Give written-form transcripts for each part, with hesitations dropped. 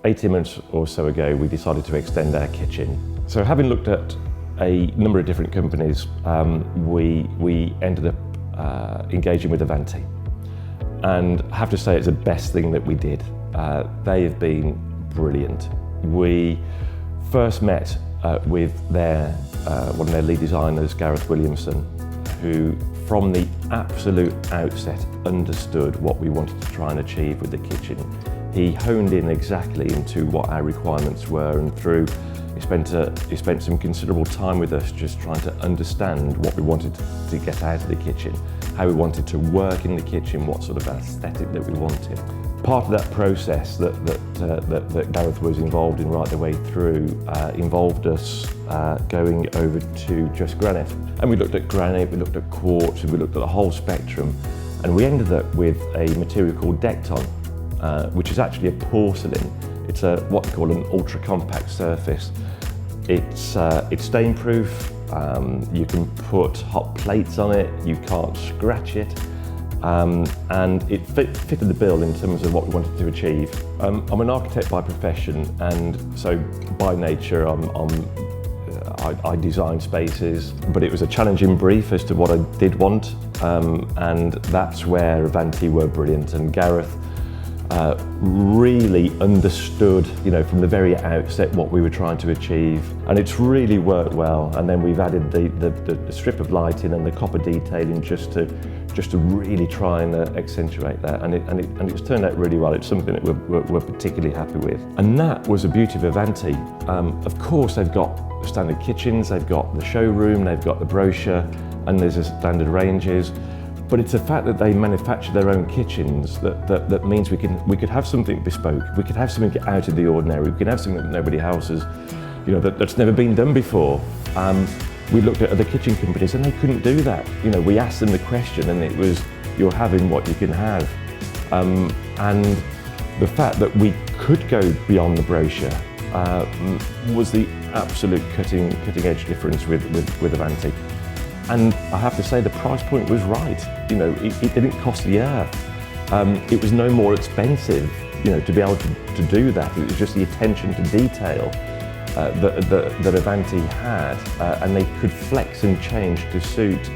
18 months or so ago, we decided to extend our kitchen. So having looked at a number of different companies, we ended up engaging with Avanti. And I have to say it's the best thing that we did. They have been brilliant. We first met with one of their lead designers, Gareth Williamson, who from the absolute outset understood what we wanted to try and achieve with the kitchen. He honed in exactly into what our requirements were, and he spent some considerable time with us just trying to understand what we wanted to get out of the kitchen, how we wanted to work in the kitchen, what sort of aesthetic that we wanted. Part of that process that Gareth was involved in right the way through involved us going over to just granite. And we looked at granite, we looked at quartz, we looked at the whole spectrum, and we ended up with a material called Dekton, which is actually a porcelain. It's what we call an ultra-compact surface. It's stain-proof, you can put hot plates on it, you can't scratch it, and it fitted the bill in terms of what we wanted to achieve. I'm an architect by profession, and so by nature I design spaces, but it was a challenging brief as to what I did want, and that's where Avanti were brilliant, and Gareth really understood, from the very outset what we were trying to achieve, and it's really worked well. And then we've added the strip of lighting and the copper detailing just to really try and accentuate that, and it's turned out really well. It's something that we're particularly happy with, and that was the beauty of Avanti. Of course, they've got standard kitchens, they've got the showroom, they've got the brochure, and there's a standard ranges. But it's the fact that they manufacture their own kitchens that means we could have something bespoke, we could have something out of the ordinary, we could have something that nobody else has, that's never been done before. We looked at other kitchen companies and they couldn't do that. We asked them the question and it was, you're having what you can have. And the fact that we could go beyond the brochure was the absolute cutting edge difference with Avanti. And I have to say the price point was right. It didn't cost the earth. It was no more expensive, to be able to do that. It was just the attention to detail that Avanti had, and they could flex and change to suit,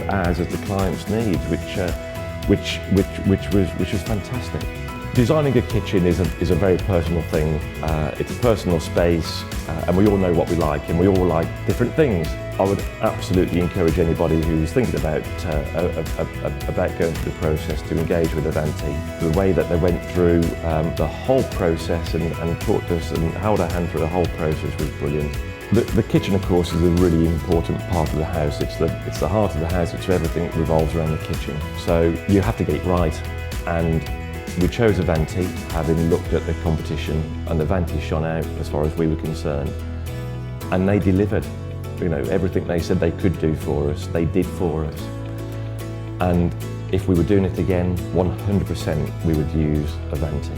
as the client's needs, which was fantastic. Designing a kitchen is a very personal thing. It's a personal space, and we all know what we like, and we all like different things. I would absolutely encourage anybody who's thinking about going through the process to engage with Avanti. The way that they went through the whole process and taught us and held our hand through the whole process was brilliant. The kitchen, of course, is a really important part of the house. It's the heart of the house. It's everything that revolves around the kitchen. So you have to get it right, and we chose Avanti, having looked at the competition, and Avanti shone out as far as we were concerned, and they delivered. Everything they said they could do for us, they did for us. And if we were doing it again, 100% we would use Avanti.